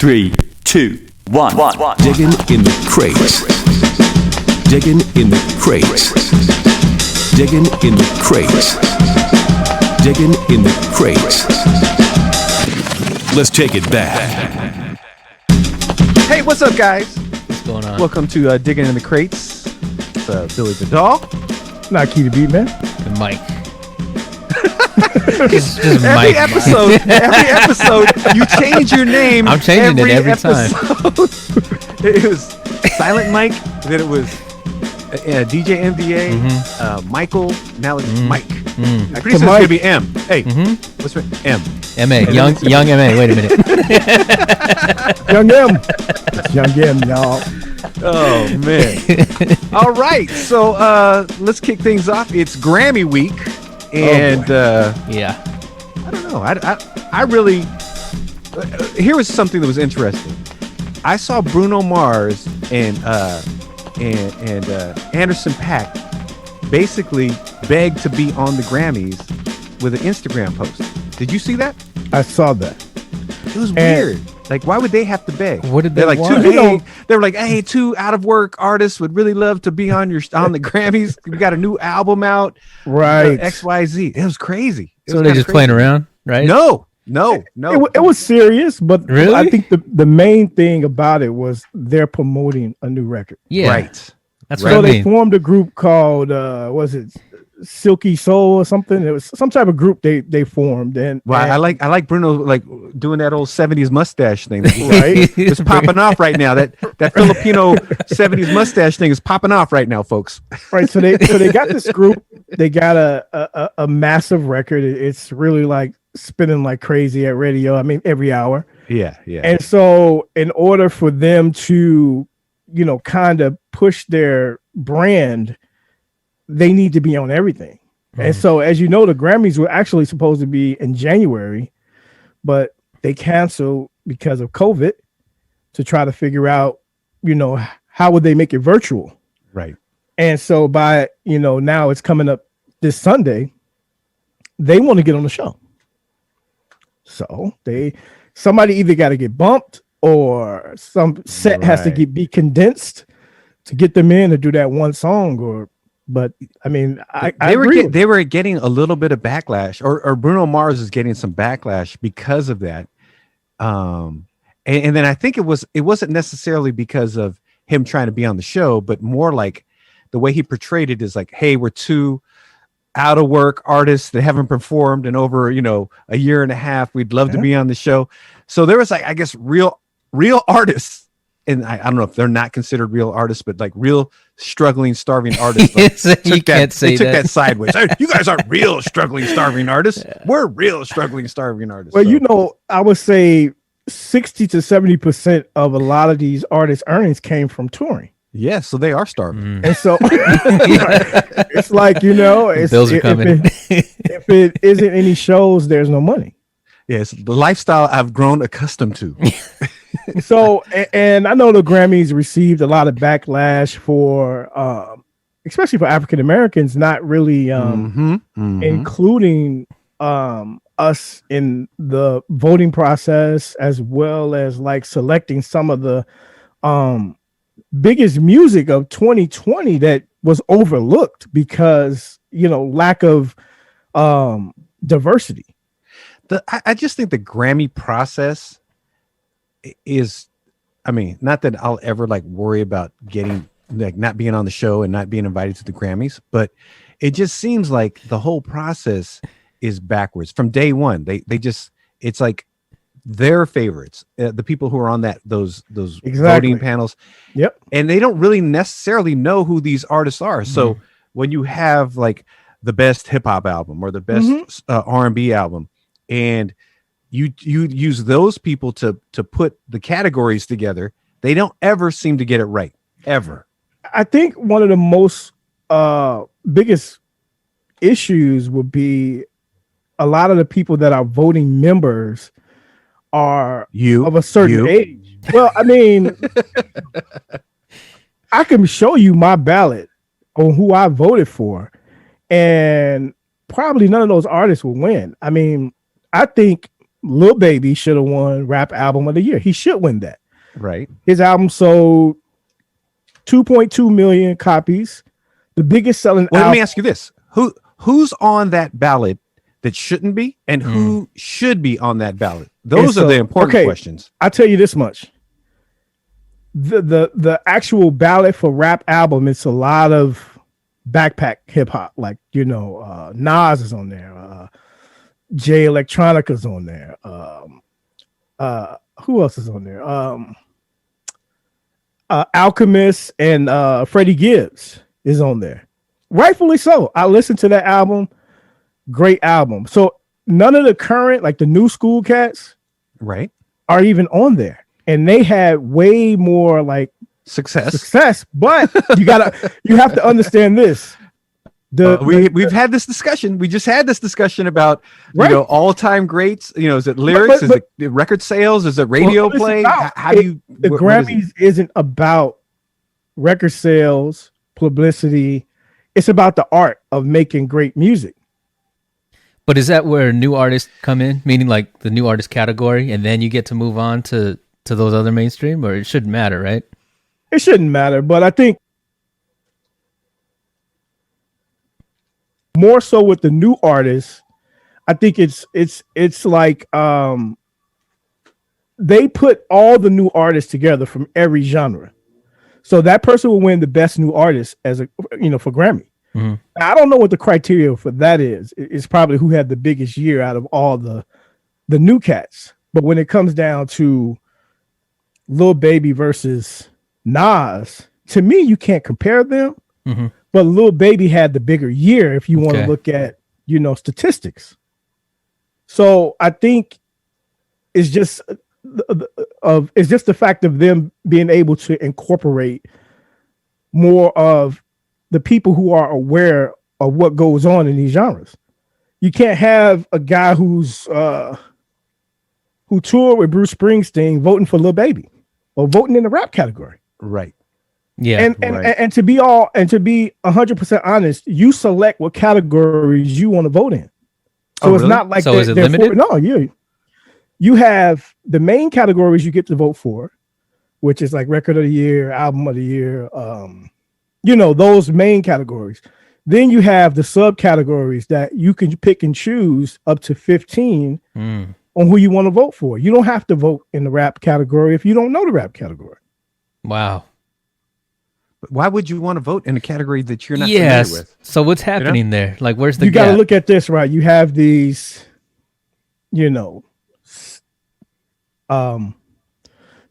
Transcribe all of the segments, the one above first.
3, 2, 1. Diggin in the crates. Diggin in the crates. Diggin in the crates. Diggin in the crates. Let's take it back. Hey, what's up, guys? What's going on? Welcome to Diggin In Da Crates. It's Billy Vidal. Naki the Beatman. And Mike. It's just Every Mike. episode, you change your name. I'm changing it every time. It was Silent Mike, then it was DJ MDA, Michael, now it's Mike. I'm pretty sure it's going to be M. Hey, what's right? M. M.A. Young M.A. Wait a minute. Young M. It's Young M, y'all. Oh, man. All right, so let's kick things off. It's Grammy week, and Yeah. I don't know. I really. Here was something that was interesting. I saw Bruno Mars and Anderson .Paak basically beg to be on the Grammys with an Instagram post. Did you see that? I saw that. It was weird. Like, why would they have to beg? What did they They're like, want? they were like, hey, two out of work artists would really love to be on the Grammys. We got a new album out, Right. XYZ. It was crazy. It So was they're kinda just crazy. playing around, right? No. It was serious, but Really? I think the main thing about it was they're promoting a new record. Yeah. Right. That's So what I they mean. formed a group called, was it Silky Soul or something? It was some type of group they formed. And Well, I like Bruno like doing that old 70s mustache thing. Right. It's popping off right now. That Filipino 70s mustache thing is popping off right now, folks. Right. So they got this group. They got a massive record. It's really like spinning like crazy at radio. I mean, every hour. Yeah. And so in order for them to, kind of push their brand, they need to be on everything. And so, as you know, the Grammys were actually supposed to be in January, but they canceled because of COVID to try to figure out, how would they make it virtual? Right. And so by, now it's coming up this Sunday, they want to get on the show. So somebody either got to get bumped or some set has to be condensed to get them in to do that one song. But I mean, They were getting a little bit of backlash, or Bruno Mars is getting some backlash because of that. And then I think it wasn't necessarily because of him trying to be on the show, but more like the way he portrayed it is like, hey, we're two out of work artists that haven't performed in over, a year and a half. We'd love to be on the show. So there was like, I guess, real artists. And I don't know if they're not considered real artists, but like real struggling, starving artists. Like, You can't say they took that. that sideways. Hey, you guys aren't real struggling, starving artists. We're real struggling, starving artists. Well, So, I would say 60 to 70% of a lot of these artists' earnings came from touring. yeah, so they are starving. And so it's like, it's, Bills are coming. If it isn't any shows, there's no money. Yes, the lifestyle I've grown accustomed to. So, and I know the Grammys received a lot of backlash for, especially for African Americans, not really including us in the voting process, as well as like selecting some of the biggest music of 2020 that was overlooked because, lack of diversity. I just think the Grammy process is, I mean, not that I'll ever like worry about getting like not being on the show and not being invited to the Grammys, but it just seems like the whole process is backwards from day one. They just, it's like their favorites, the people who are on those voting panels. Yep. And they don't really necessarily know who these artists are. So when you have like the best hip hop album or the best R&B album, and you use those people to put the categories together, they don't ever seem to get it right, ever. I think one of the most biggest issues would be a lot of the people that are voting members are of a certain age. Well, I mean, I can show you my ballot on who I voted for, and probably none of those artists will win. I mean, I think Lil Baby should have won Rap Album of the Year. He should win that. Right. His album sold 2.2 million copies. The biggest selling Well, let album. me ask you this: who's on that ballot that shouldn't be, and who should be on that ballot? Those are the important questions. I'll tell you this much. The actual ballot for Rap Album, it's a lot of backpack hip hop, like Nas is on there, Jay Electronica's on there. Who else is on there? Alchemist and Freddie Gibbs is on there. Rightfully so. I listened to that album. Great album. So none of the current, like the new school cats, Right. are even on there. And they had way more like Success. But you have to understand this. We've had this discussion. We just had this discussion about all-time greats. Is it lyrics? Is it record sales? Is it radio play? How do you? The Grammys isn't about record sales, publicity. It's about the art of making great music. But is that where new artists come in, meaning like the new artist category, and then you get to move on to those other mainstream, or it shouldn't matter, right? It shouldn't matter, but I think more so with the new artists, I think it's like they put all the new artists together from every genre. So that person will win the best new artist as for Grammy. Mm-hmm. I don't know what the criteria for that is. It's probably who had the biggest year out of all the new cats. But when it comes down to Lil Baby versus Nas, to me, you can't compare them. Mm-hmm. But Lil Baby had the bigger year if you want to look at, statistics. So I think it's just the fact of them being able to incorporate more of the people who are aware of what goes on in these genres. You can't have a guy who toured with Bruce Springsteen voting for Lil Baby or voting in the rap category. Right. Yeah. And to be 100% honest, you select what categories you want to vote in. So it's not like is it limited? You have the main categories you get to vote for, which is like record of the year, album of the year, those main categories. Then you have the subcategories that you can pick and choose up to 15 on who you want to vote for. You don't have to vote in the rap category if you don't know the rap category. Wow. But why would you want to vote in a category that you're not familiar with? So what's happening there? Like, where's the You got to gap? look at this, right? You have these,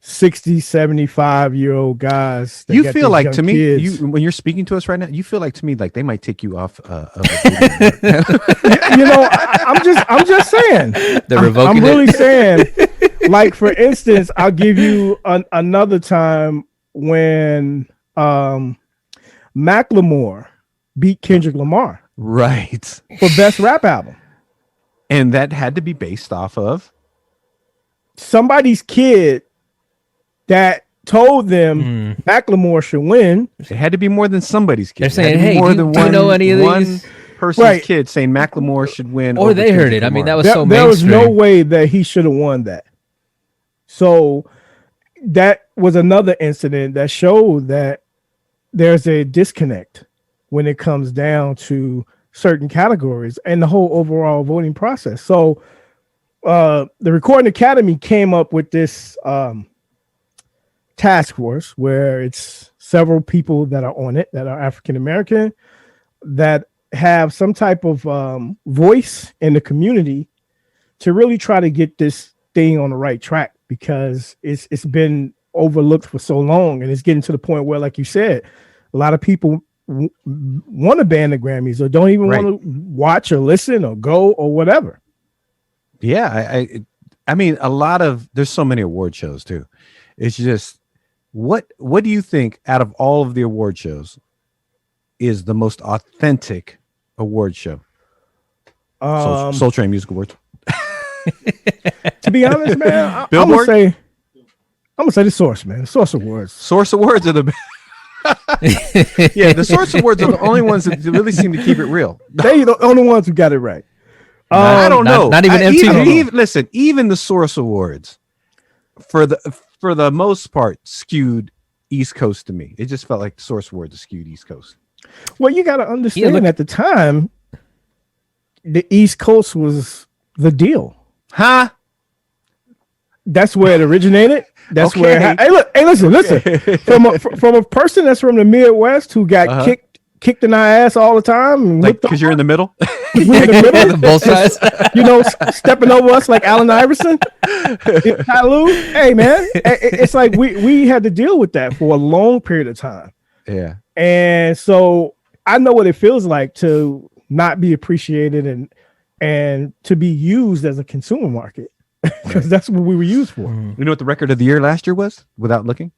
60, 75-year-old guys. You feel like to me, kids. when you're speaking to us right now, you feel like to me like they might take you off of I'm just saying. They're revoking I'm really it. saying, like, for instance, I'll give you another time when Macklemore beat Kendrick Lamar right for best rap album. And that had to be based off of somebody's kid that told them Macklemore should win. it had to be more than somebody's kid. They're saying, It had to be hey, more do than you know any of one these? person's kid saying Macklemore should win. Or over they heard Kendrick it. I mean, Lamar. that was so there was mainstream. no way that he should have won that. So that was another incident that showed that there's a disconnect when it comes down to certain categories and the whole overall voting process. So the Recording Academy came up with this task force where it's several people that are on it that are African American that have some type of voice in the community to really try to get this thing on the right track, because it's been overlooked for so long, and it's getting to the point where, like you said, a lot of people want to ban the Grammys or don't even want to watch or listen or go or whatever. Yeah, I mean, there's so many award shows too. It's just what do you think out of all of the award shows is the most authentic award show? Soul Train Music Awards. To be honest, man, I'm Billboard? gonna say the Source, man. The Source Awards. Source Awards are the yeah, the Source Awards are the only ones that really seem to keep it real. They the only ones who got it right. I don't know. Not even MTV. Listen, even the Source Awards, for the most part, skewed East Coast to me. It just felt like the Source Awards skewed East Coast. Well, you got to understand at the time, the East Coast was the deal. Huh? That's where it originated. That's where. Hey, listen. From a person that's from the Midwest who got kicked in our ass all the time, like because you're in the middle. We're in the middle, both sides. Stepping over us like Allen Iverson. Tyloo. Hey, man, it's like we had to deal with that for a long period of time. Yeah. And so I know what it feels like to not be appreciated and to be used as a consumer market, because that's what we were used for. You know what the record of the year last year was without looking?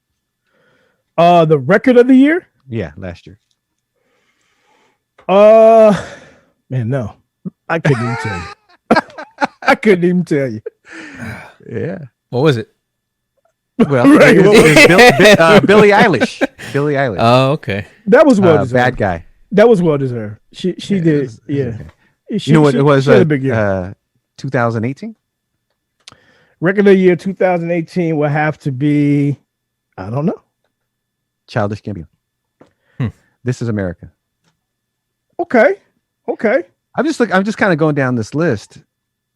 The record of the year? Yeah, last year. Man, no. I couldn't even tell you. I couldn't even tell you. Yeah. What was it? Well, it was Billie Eilish. Billie Eilish. Oh, okay. That was well deserved. Bad guy. That was well deserved. She did. Yeah. Okay. She, You know what it was? she had a big year. 2018. Record of the year 2018 will have to be, I don't know. Childish Gambino. This Is America. Okay. I'm just kind of going down this list,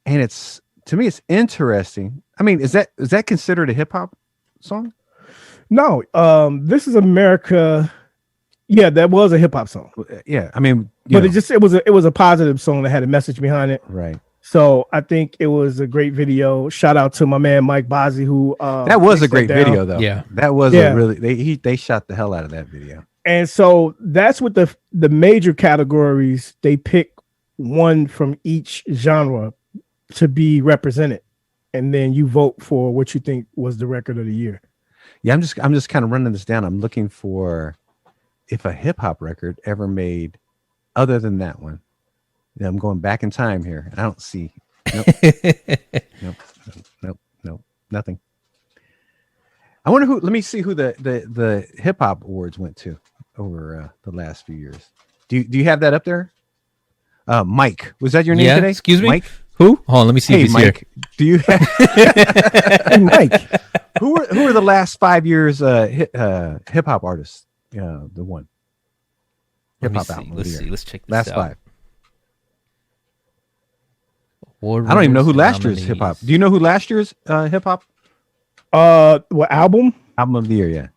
and it's, to me, it's interesting. I mean, is that considered a hip hop song? No. This Is America. Yeah, that was a hip hop song. Yeah, I mean, But it was a positive song that had a message behind it. right. So I think it was a great video. Shout out to my man Mike Bozzi, who That was a great video, though. Yeah. That was a really they shot the hell out of that video. And so that's what the major categories, they pick one from each genre to be represented, and then you vote for what you think was the record of the year. Yeah, I'm just kind of running this down. I'm looking for if a hip hop record ever made other than that one. Yeah, I'm going back in time here, and I don't see. Nope, nothing. I wonder who. Let me see who the hip hop awards went to over the last few years. Do you have that up there? Mike, was that your name today? Excuse me, Mike. Who? Hold on, let me see. Hey, if he's Mike. here. Do you? Hey, Mike, who are the last 5 years hip hop artists? The one Let hip me hop see. album. of Let's the see. year. Let's check this Last out. 5. Award I don't even know who winners, last year's hip hop. nominees. Do you know who last year's hip hop what album? album of the year? Yeah.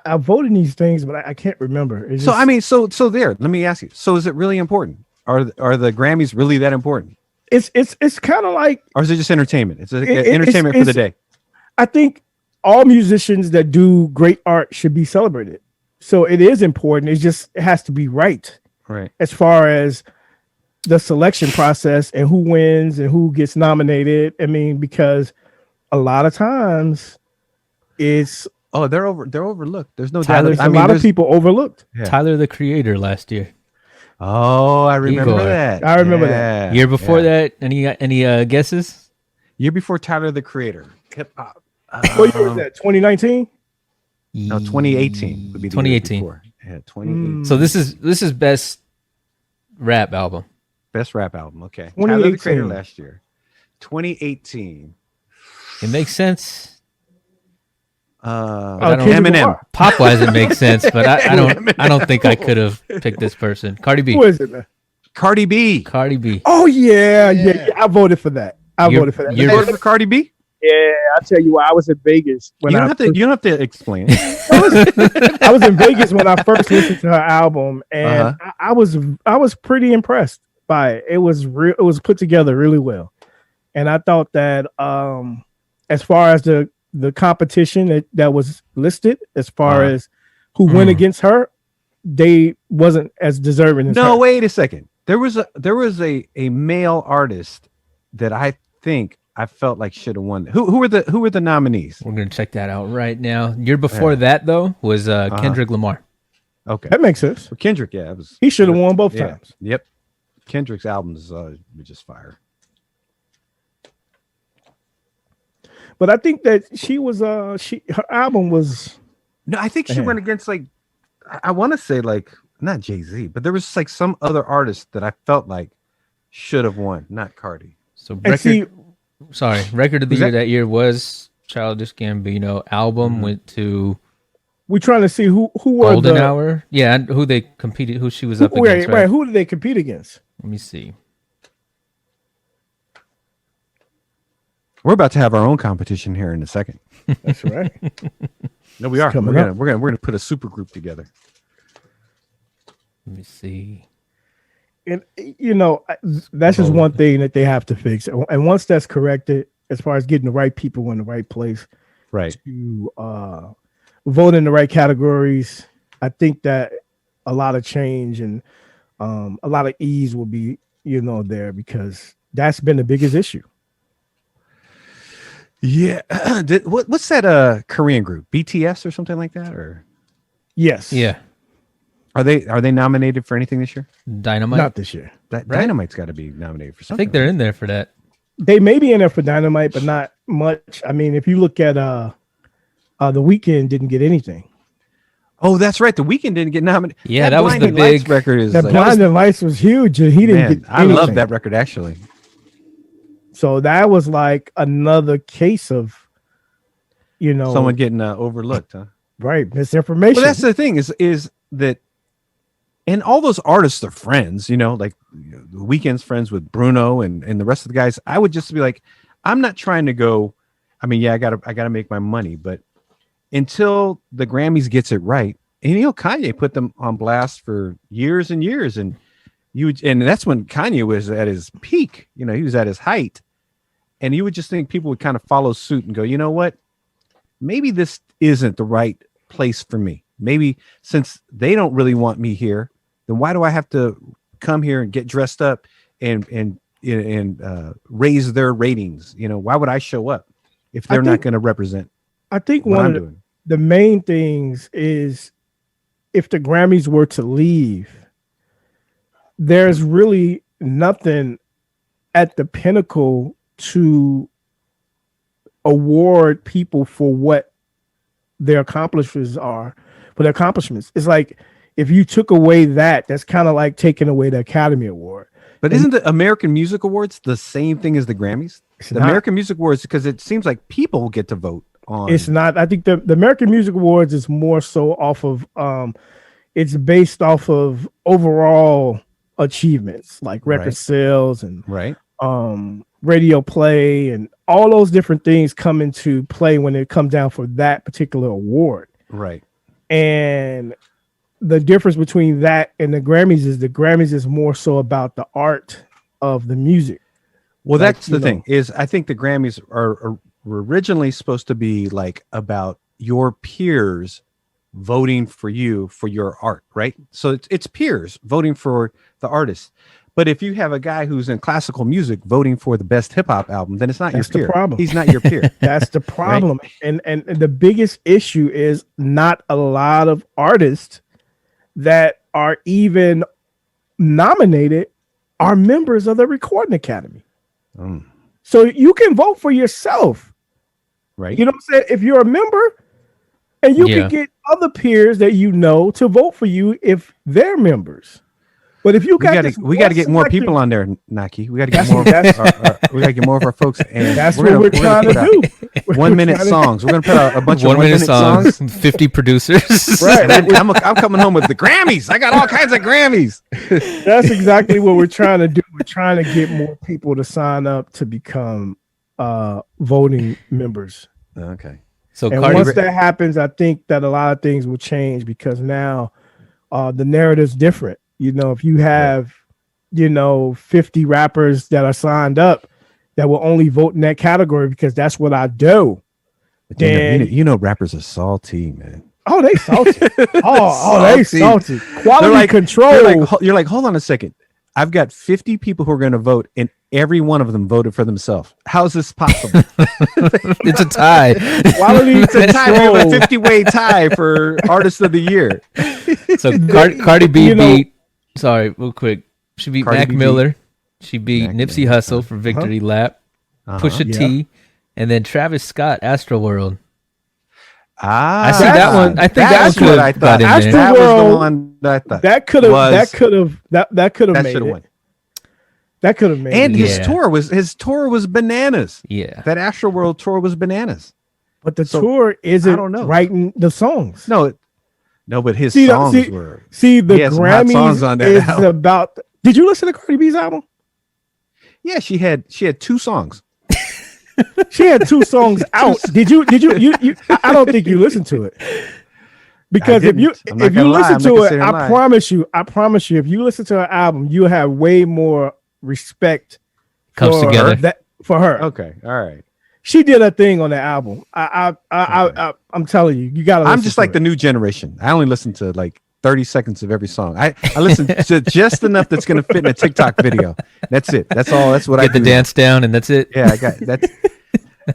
I voted these things, but I can't remember. It's So just- I mean, so there. Let me ask you. So is it really important? Are the Grammys really that important, it's kind of like, or is it just entertainment? It's It- entertainment for the day. I think all musicians that do great art should be celebrated. So it is important. It has to be right Right. as far as the selection process and who wins and who gets nominated. I mean, because a lot of times it's Oh, they're overlooked. There's no Tyler, doubt. a lot of people overlooked. Yeah. Tyler the Creator last year. Oh, I remember Igor. that. I remember that. Year before Yeah. that, any guesses? Year before Tyler the Creator. Hip hop. What year was that? 2019? No, 2018 would be the year 2018. before. Yeah, 2018. So this is best rap album. Best rap album. Okay. Tyler the 2018. Creator last year. 2018. It makes sense. Uh, I don't- Kendrick Eminem. Lamar. Pop wise, it makes sense, but I don't think I could have picked this person. Cardi B. Who is it, man? Cardi B. Cardi B. Oh yeah. I voted for that. I You're- voted for that. You you're- voted for Cardi B? Yeah, I tell you why. I was in Vegas when You I don't have to explain it. I was in Vegas when I first listened to her album, and Uh-huh. I was pretty impressed by it. It was real. It was put together really well, and I thought that as far as the competition that was listed, as far Uh-huh. as who went against her, they wasn't as deserving as her. No, wait a second. There was a male artist that I think I felt like should have won. Who were the nominees? We're gonna check that out right now. Year before that though was Kendrick Lamar. Okay. That makes sense. For Kendrick, yeah, it was. He should have won both Yeah. times. Yep. Kendrick's albums were just fire. But I think that her album was No, I think she Yeah. went against like I want to say like not Jay-Z, but there was like some other artist that I felt like should have won, not Cardi. So And see, record of the Who's year that? that year was Childish Gambino. Album went to we're trying to see who were Golden the Hour. Yeah, and who they competed, who she was up wait, against. Right? who did they compete against? Let me see. We're about to have our own competition here in a second. That's right. No, we are. coming We're gonna put a super group together. Let me see. And that's just one thing that they have to fix. And once that's corrected, as far as getting the right people in the right place Right. to vote in the right categories, I think that a lot of change and a lot of ease will be, there, because that's been the biggest issue. Yeah. What's that Korean group? BTS or something like that? Or Yes. Yeah, are they nominated for anything this year? Dynamite. Not this year. That Right. Dynamite's got to be nominated for I something. think they're in there for that. They may be in there for Dynamite, but not much. I mean, if you look at The Weeknd didn't get anything. Oh, that's right. The Weeknd didn't get nominated. Yeah, that was the Blinding Lights big record. Is That like, Blinding Lights was huge, and he didn't man, get I anything. love that record actually. So that was like another case of, Someone getting overlooked, huh? right, misinformation. Well, that's the thing is that, and all those artists are friends, like the Weeknd's friends with Bruno and the rest of the guys. I would just be like, I'm not trying to go. I mean, yeah, I gotta make my money, but until the Grammys gets it right, and Kanye put them on blast for years and years, and that's when Kanye was at his peak. He was at his height, and you would just think people would kind of follow suit and go, you know what? Maybe this isn't the right place for me. Maybe since they don't really want me here, then why do I have to come here and get dressed up and raise their ratings? Why would I show up if they're not going to represent? I think what one I'm of doing? the main things is, if the Grammys were to leave, there's really nothing at the pinnacle to award people for what their accomplishments are. For their accomplishments, it's like if you took away that's kind of like taking away the Academy Award. But isn't the American Music Awards the same thing as the Grammys? It's The not. American Music Awards, because it seems like people get to vote on. It's not. I think the American Music Awards is more so off of it's based off of overall achievements, like record Right. sales and right. radio play, and all those different things come into play when it comes down for that particular award. Right. And the difference between that and the Grammys is more so about the art of the music. Well, Like, that's the thing is I think the Grammys were originally supposed to be like about your peers voting for you for your art, right? So it's peers voting for the artist. But if you have a guy who's in classical music voting for the best hip hop album, then it's not That's your the peer. problem. He's not your peer. That's the problem. And the biggest issue is not a lot of artists that are even nominated are members of the Recording Academy. So you can vote for yourself. Right. You know what I'm saying? If you're a member, and you can get other peers that to vote for you if they're members. But if you we got to get more people on there, Naki. We got to get more. We got to get more of our folks. And That's what we're trying to do. 1 minute songs. We're gonna put out a bunch of 1 minute 1 minute songs. 50 producers. Right. And I'm coming home with the Grammys. I got all kinds of Grammys. That's exactly what we're trying to do. We're trying to get more people to sign up to become voting members. Okay. So And Cardi, once that happens, I think that a lot of things will change, because now the narrative's different. If you have, 50 rappers that are signed up that will only vote in that category because that's what I do. But Then rappers are salty, man. oh, they salty. They salty. Quality control. You're like, hold on a second. I've got 50 people who are going to vote, and every one of them voted for themselves. How is this possible? it's a tie. Quality It's a tie. We have a control. 50-way tie for Artist of the Year. So Cardi B You know- beat. Sorry, real quick. She beat Cardi Mac B Miller. She beat Mac Nipsey Miller. Hussle for Victory Lap. Pusha Yeah. T, and then Travis Scott, Astroworld. Ah, I see that one. I think that's that one what I could have got thought. in there. That was the Astroworld, one that I thought. that could have That made should have it. won. That could have made And it. his Yeah. tour was bananas. Yeah. That Astroworld tour was bananas. But the So, tour I isn't don't know. writing the songs. No, but his See, songs were. See, the He had some hot Grammys songs on that is album. about. Did you listen to Cardi B's album? Yeah, she had 2 songs. She had 2 songs out. Did you? I don't think you listened to it. Because if you didn't. I'm not if gonna you lie. listen I'm to not it, considering I lying. promise you, if you listen to her album, you have way more respect Comes for together. for her. Okay, all right. She did a thing on the album. I'm telling you, you gotta. I'm listen just to like it. the new generation. I only listen to like 30 seconds of every song. I listen to just enough that's going to fit in a TikTok video. That's it. That's all. That's what I Get the do. dance down, and that's it. Yeah, I got that.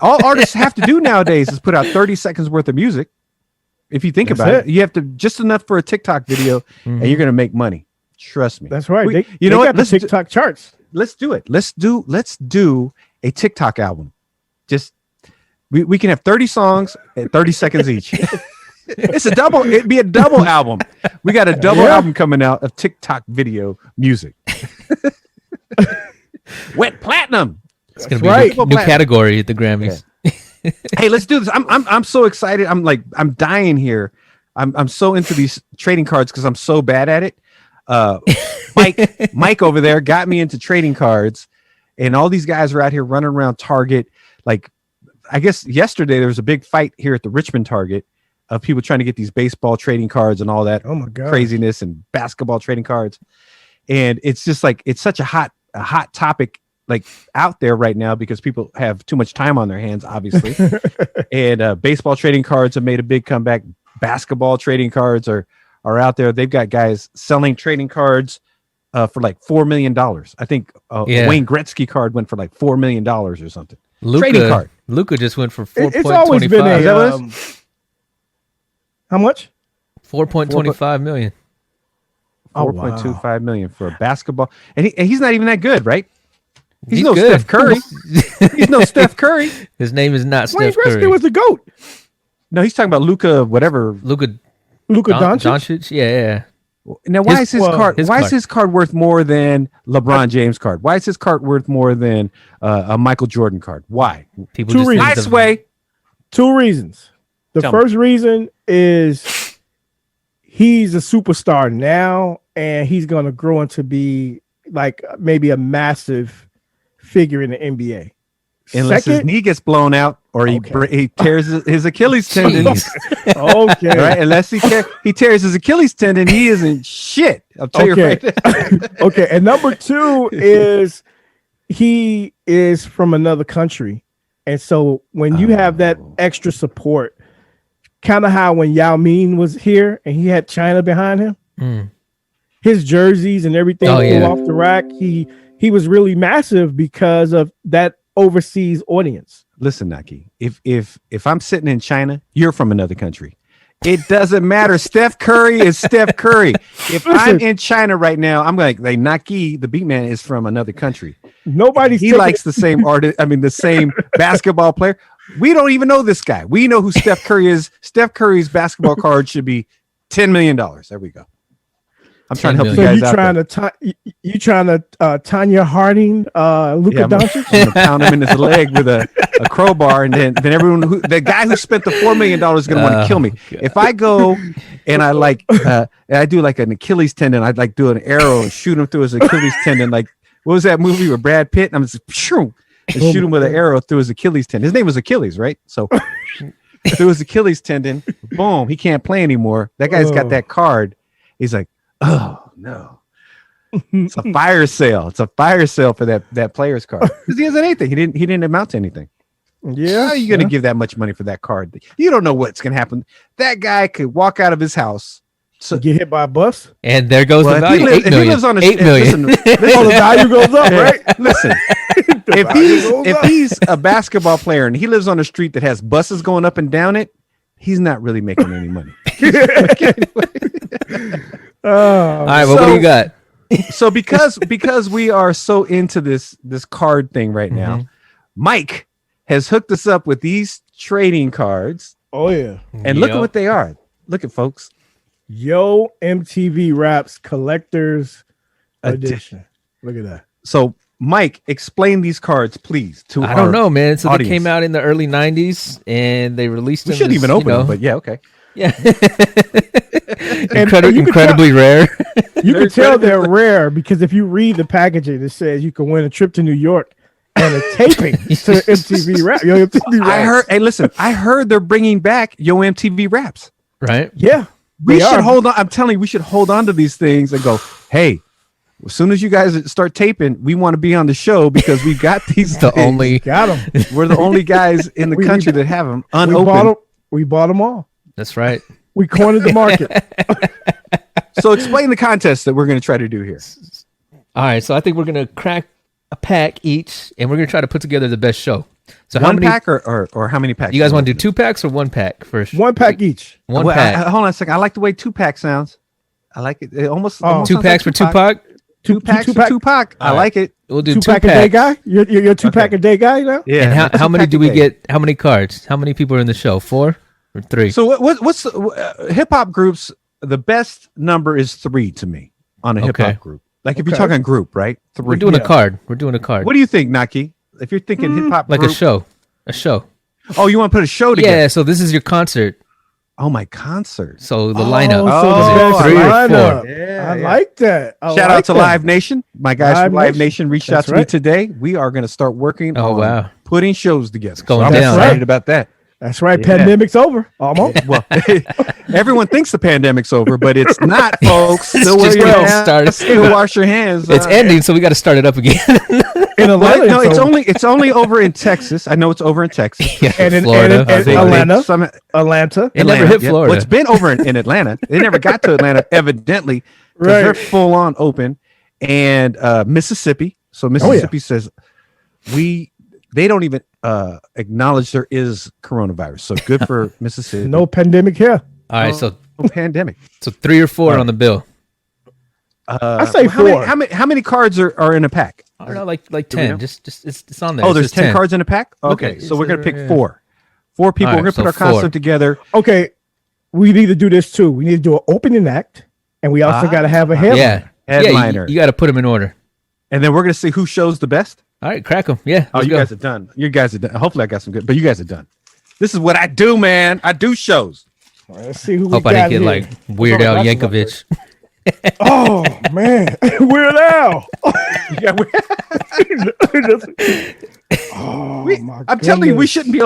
All artists have to do nowadays is put out 30 seconds worth of music. If you think That's about it, it. you have to just enough for a TikTok video, and you're going to make money. Trust me. That's right. We- They, you know they what? got the TikTok charts. Let's do it. Let's do a TikTok album. Just we can have 30 songs at 30 seconds each. It's a double. It'd be a double album. We got a double album coming out of TikTok video music. Went platinum. It's gonna be right. a new category at the Grammys. Hey, let's do this. I'm so excited. I'm dying here. I'm so into these trading cards because I'm so bad at it. Mike over there got me into trading cards, and all these guys are out here running around Target. Like, I guess yesterday there was a big fight here at the Richmond Target of people trying to get these baseball trading cards and all that Oh my god. craziness and basketball trading cards. And it's just like it's such a hot topic like out there right now because people have too much time on their hands, obviously. And baseball trading cards have made a big comeback. Basketball trading cards are out there. They've got guys selling trading cards for like $4 million. I think a Wayne Gretzky card went for like $4 million or something. Trading card. Luca just went for It's always been 4.25. Is that what a. it is? How much? 4.25 million. Oh, 4.25 million for a basketball. And he's not even that good, right? He's He's no good. Steph Curry. He's no Steph Curry. His name is not Wayne Steph Gretzky Curry. was the GOAT. No, he's talking about Luka, whatever. Luca Doncic. Doncic. Yeah. Now, why is his card? his Why is card. his card worth more than LeBron James card? Why is his card worth more than a Michael Jordan card? Why? People Two just reasons. think Nice of- way. 2 reasons. The Tell me. first reason is he's a superstar now, and he's going to grow into be like maybe a massive figure in the NBA. Unless his Second, knee gets blown out or Okay. he tears his Achilles tendon. Jeez. okay, Right? Unless he tears his Achilles tendon, he isn't shit. I'll tell you right now. Okay, and number 2 is he is from another country, and so when you have that extra support, kind of how when Yao Ming was here and he had China behind him, Mm. his jerseys and everything Oh, flew yeah. off the rack. He was really massive because of that overseas audience. Listen, Naki, if I'm sitting in China, you're from another country. It doesn't matter. Steph Curry is Steph Curry. If I'm in China right now, I'm like Naki, the Beatman is from another country. Nobody's He taking likes the same artist. I mean, the same basketball player. We don't even know this guy. We know who Steph Curry is. Steph Curry's basketball card should be $10 million. There we go. I'm trying to help you So guys you out. trying to you trying to Tanya Harding, Luka Yeah, I'm Doncic? gonna pound him in his leg with a crowbar, and then everyone the guy who spent the $4 million is gonna want to kill me. God. If I go and I I do like an Achilles tendon, I'd like do an arrow and shoot him through his Achilles tendon. Like, what was that movie with Brad Pitt? And I'm just shoo, and shoot him with an arrow through his Achilles tendon. His name was Achilles, right? So through his Achilles tendon, boom, he can't play anymore. That guy's got that card. He's like, oh no. It's a fire sale. It's a fire sale for that player's card because he hasn't anything. He didn't amount to anything. Yeah, How are you going to give that much money for that card? You don't know what's going to happen. That guy could walk out of his house. So get hit by a bus? And there goes well, the if he, value. lives, if he lives on a 8 million. Listen, Oh, the value goes up, right? listen. If he's a basketball player and he lives on a street that has buses going up and down it, he's not really making any money. All right, well, what do you got? So because we are so into this card thing right now, Mike has hooked us up with these trading cards Oh yeah. And look at Yep. what they are. Look at folks. Yo MTV Raps Collector's Edition. Edition. Look at that. So, Mike, explain these cards, please. To I don't our know, man. So audience. they came out in the early '90s, and they released We them. shouldn't as, even you open them, know- but yeah, okay. yeah, And you can incredibly rare. You can tell they're rare because if you read the packaging, it says you can win a trip to New York and a taping to MTV Rap. Yo, MTV Raps. I heard. Hey, listen. I heard they're bringing back Yo MTV Raps. Right? Yeah, We they should are. hold on. I'm telling you, we should hold on to these things and go, hey, as soon as you guys start taping, we want to be on the show because we got these. The things. only. Got them. We're the only guys in the We- country that have them We bought unopened. them. We bought them all. That's right. We cornered the market. So explain the contest that we're going to try to do here. All right. So I think we're gonna crack a pack each, and we're gonna try to put together the best show. So how One many? pack or how many packs? You guys want to do 2 packs or 1 pack first? One pack each. One Well, pack. hold on a second. I like the way 2-pack sounds. I like it. It almost, Oh. almost 2 sounds packs like for Tupac. Two packs for two-pack. Tupac. I All right. like it. We'll do Two 2 pack a day packs. guy. You're 2-pack a day guy now. Yeah. And that's how a many pack do a we day. get? How many cards? How many people are in the show? 4 or 3? So what's hip hop groups? The best number is 3 to me on a hip Okay. hop group. Like if you're Okay. talking group, right? 3. We're doing Yeah. a card. We're doing a card. What do you think, Naki? If you're thinking hip hop, Like group, a show. A show. Oh, you want to put a show together? Yeah. So this is your concert. Oh, my concert. So the lineup. Oh, so Oh, the best I like lineup. Yeah, I yeah. like that. I Shout like out to that. Live Nation. My guys Live from Live Nation. Nation reached out That's to me right. today. We are going to start working Oh, on wow. putting shows together. It's going I'm down, excited right? about that. That's right. Yeah. Pandemic's over. Almost. Well, everyone thinks the pandemic's over, but it's not, folks. It's Still wear just your getting hands. started. Still wash your hands. It's ending, so we got to start it up again. In Well, Atlanta, no, it's over. only over in Texas. I know it's over in Texas. Yeah, And in- Florida. and in- and They- Atlanta. some- Atlanta. It never hit yeah. Florida. Well, it's been over in Atlanta. They never got to Atlanta, evidently, because Right. they're full on open. And Mississippi. So Mississippi says they don't even acknowledge there is coronavirus. So good for Mississippi. No pandemic here. All right, so No pandemic. 3 or 4 on the bill. I say how many, 4. how many cards are in a pack? I don't know, like we 10. know? Just it's on there. Oh, It there's says 10 cards in a pack? Look Okay, at- so we're going to pick yeah. 4. 4 people. All We're right, going to put so our 4. concept together. Okay. We need to do this too. We need to do an opening act. And we also got to have a headline. Yeah. Headliner. Yeah, you got to put them in order. And then we're going to see who shows the best. All right, crack them. Yeah. Oh, let's you go. guys are done. You guys are done. Hopefully, I got some good, but you guys are done. This is what I do, man. I do shows. All right, let's see who Hope we I got didn't get here. like Weird Al What's all the Yankovic. Oh man, Weird Al. Yeah, Oh my I'm telling you, we goodness. shouldn't be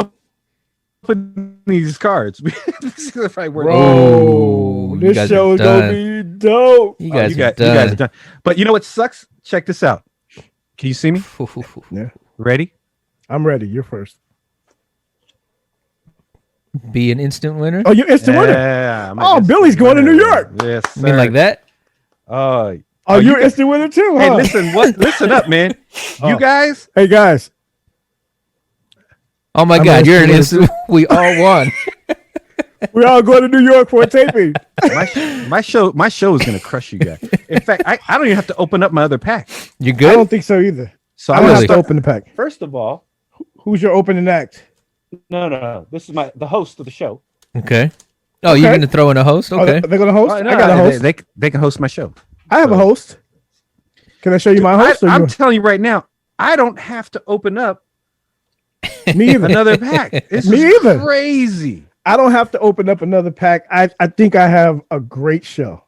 opening these cards. This is the right word. Bro, Oh, you this guys show are is gonna done. be dope. You Oh, guys, you are guys are done. done. But you know what sucks? Check this out. Can you see me? Yeah, Ready? I'm ready. You're first. Be an instant winner. Oh, you're instant winner. Yeah. I'm an Oh, instant Billy's going to New winner. York. Yes. I mean, sir. like that. Oh, Oh, you you're got- instant winner too, hey, huh? listen. Listen up, man. Oh. You guys. Hey guys, Oh my I'm God, an you're an instant instant. We all won. we're all going to New York for a taping. My show is gonna crush you guys. In fact, I don't even have to open up my other pack. You I good? don't think so either. So I I'm don't gonna have to start. open the pack. First of all, Who's your opening act? no. This is the host of the show. Okay. Oh, you're Okay. gonna throw in a host? Oh, Okay. they're gonna host. Oh, no, I got a host. They can host my show. I have a host. Can I show you my host? or I'm you- telling you right now, I don't have to open up me either. another pack. This Me is either. crazy. I don't have to open up another pack. I think I have a great show.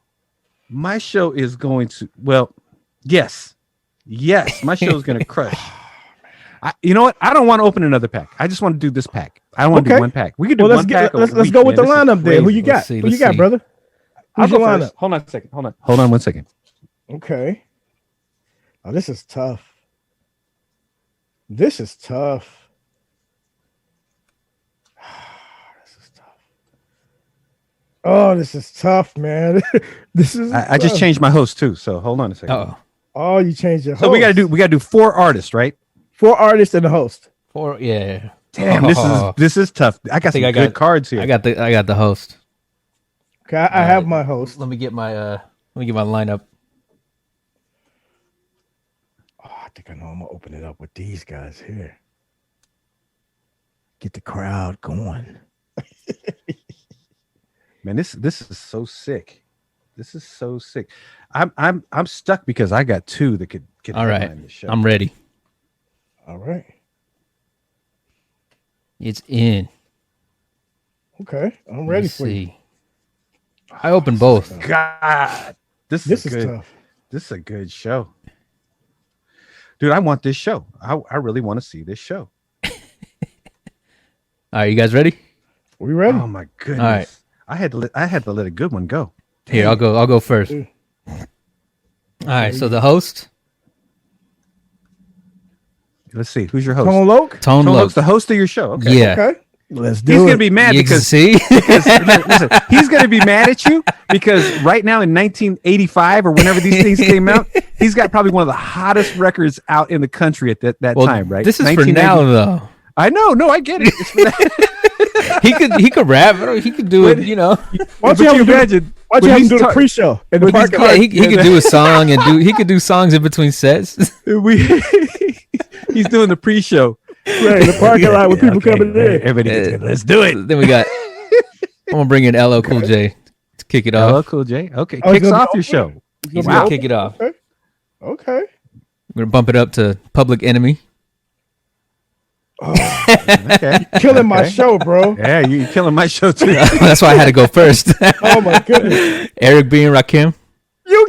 My show is going to yes. My show is going to crush. You know what? I don't want to open another pack. I just want to do this pack. I want to do Okay. one pack. We could do Well, one pack. let's a week, go with man. the This is lineup there. Who crazy. you got? Let's see, Who you let's got, see. brother? I'll Who's your go lineup? first. Hold on a second. Hold on 1 second. Okay. Oh, this is tough. This is tough. This is tough. Oh, this is tough, man. This is. I just tough. changed my host too. So hold on a second. Oh, Oh, you changed your. So we host. got to do 4 artists, right? 4 artists and a host. 4. Yeah. Damn, Oh. this is tough. I got some think I good got- cards here. I got the host. Okay, I have my host. Let me get my lineup. Oh, I think I know. I'm gonna open it up with these guys here. Get the crowd going. Man, this is so sick. This is so sick. I'm stuck because I got two that could All right. headline this show. I'm ready. All right. It's in. Okay. I'm ready Let's for you. see. I opened both. God, this is This is good. tough. This is a good show, dude. I want this show. I really want to see this show. All right, you guys ready? We ready? Oh my goodness! All right. I had to let a good one go. Here, I'll go first. Mm. All right, so the host, Let's see. Who's your host? Tone Loc? Tone Tone Loc. Loc's the host of your show. Okay. Yeah. Okay. Let's do He's it. gonna be mad You because see? listen, he's gonna be mad at you because right now in 1985 or whenever these things came out, he's got probably one of the hottest records out in the country at that Well, time. Right. This is for 1990 now, though. I know. No, I get it. It's for that. He could rap. He could do it. You know. Why don't you have him do, imagine? why don't you when have him he's do the tar- pre-show in the when he's parking Yeah, lot? he could do a song and he could do songs in between sets. He's doing the pre-show. Right, in the parking lot with people coming in. Everybody gets it. Let's do it. Then we got. I'm gonna bring in LL Cool J to kick it Hello, off. Cool J. Okay, Oh, he's kicks gonna off be your open? show. He's Wow. gonna kick it off. Okay. We're gonna bump it up to Public Enemy. Okay, Killing my Okay. show, bro. yeah, you're killing my show too. That's why I had to go first. Oh my goodness. Eric B and Rakim. You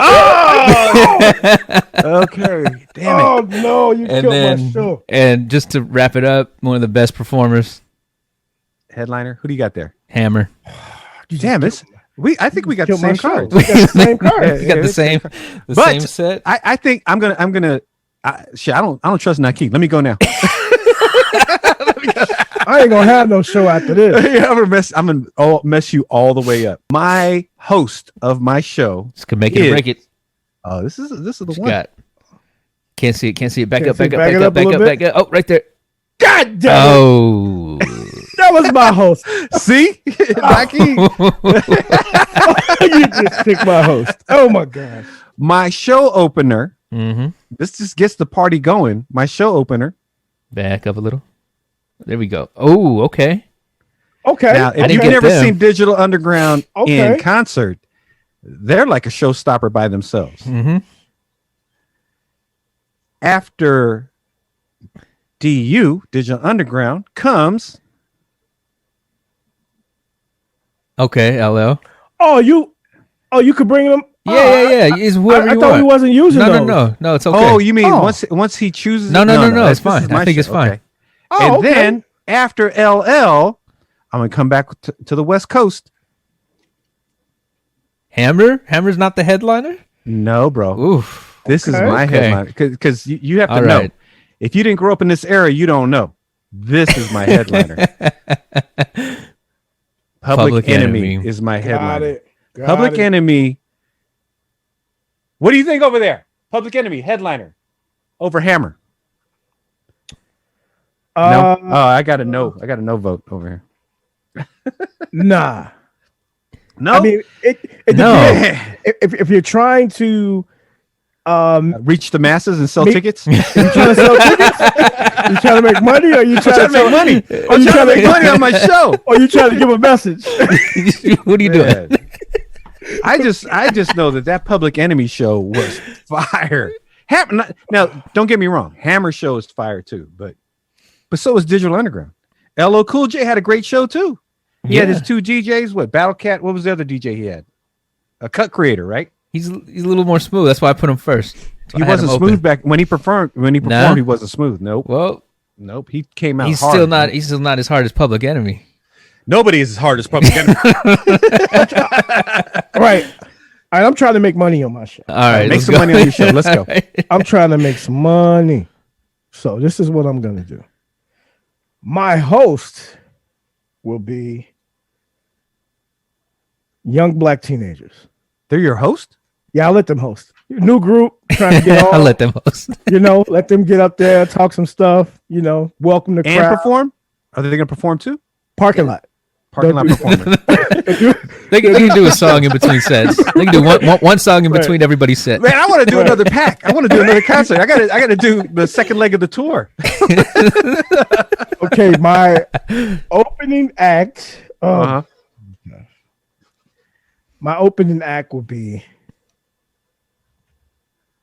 Okay, damn it. Oh no, you And killed my then, show. and just to wrap it up, one of the best performers, Headliner, who do you got there? Hammer. Damn it. I think we got the Killed my same show. cards. We got the same card. You got the same, But same set. I think I'm gonna. Shit, I don't trust Naki. Let me go now. I ain't gonna have no show after this. I'm gonna mess you all the way up. My host of my show. Just could make it or is- break it. Oh, this is the What you one. got? Can't see it. Back Can't up. see it. Back Back it up. up a Back little up. bit. Oh, right there. God damn it. Oh. That was my host. See, Naki. You just picked my host. Oh my god. My show opener. Mm-hmm. This just gets the party going. My show opener. Back up a little. There we go. Oh, okay. Okay. Now, if didn't you've get never them. seen Digital Underground Okay. in concert, they're like a showstopper by themselves. Mm-hmm. After DU, Digital Underground, comes Okay, LL. Oh, you could bring them. Yeah. It's whoever I you thought want. we wasn't using those. No. It's okay. Oh, you mean Oh. once he chooses? No, it's this fine. is my I think it's show. fine. Okay. Oh, And okay. then after LL, I'm gonna come back to the West Coast. Hammer's not the headliner. No, bro. Oof. This is Okay. my Okay. headliner because you have to All know. right. If you didn't grow up in this era, you don't know. This is my headliner. Public Enemy is my Got headliner. it. Got Public it. Enemy. What do you think over there? Public Enemy headliner over Hammer. No. Oh, I got a no. I got a no vote over here. Nah. No. I mean, it No. depends. If you're trying to reach the masses and sell Me- tickets. you trying to sell tickets, you trying to make money, or you I'm trying trying to make money. or I'm you trying to make money on my show. or you trying to give a message? What are you doing? Man. I just know that Public Enemy show was fire. Now, don't get me wrong. Hammer show is fire too, but so is Digital Underground. LL Cool J had a great show too. He had his two DJs. What Battle Cat? What was the other DJ he had? A Cut Creator, right? He's a little more smooth. That's why I put him first. That's why He I had wasn't him smooth open. back when he performed. No? He wasn't smooth. Nope. Well, Nope. He came out. he's hard, still man. not. He's still not as hard as Public Enemy. Nobody is as hard as Public Enemy. Right. All right, I'm trying to make money on my show. All right, Make let's some go. money on your show. Let's go. I'm trying to make some money. So this is what I'm gonna do. My host will be young black teenagers. They're your host. Yeah, I'll let them host. New group, trying to get on. I'll let them host. Let them get up there, talk some stuff. Welcome the And crowd. perform. Are they going to perform too? Parking lot. Parking lot performance. They can do a song in between sets. They can do one song in between everybody's set. Man, I want to do another pack. I want to do another concert. I got to do the second leg of the tour. Okay, my opening act. Uh-huh. My opening act would be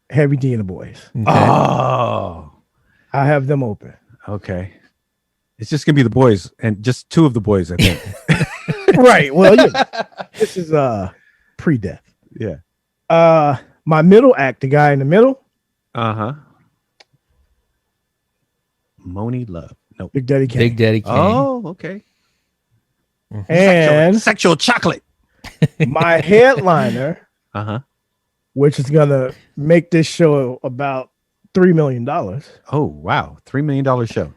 Heavy D and the Boys. Okay. Oh, I have them open. okay. It's just gonna be the boys and just two of the boys, I think. Right. Well, yeah. This is pre-death. Yeah. My middle act, the guy in the middle, Uh-huh. Moni Love. Nope. Big Daddy Kane. Big Daddy Kane. Oh, okay. And Sexual chocolate. my headliner, Uh-huh. which is gonna make this show about $3 million. Oh, wow. $3 million show.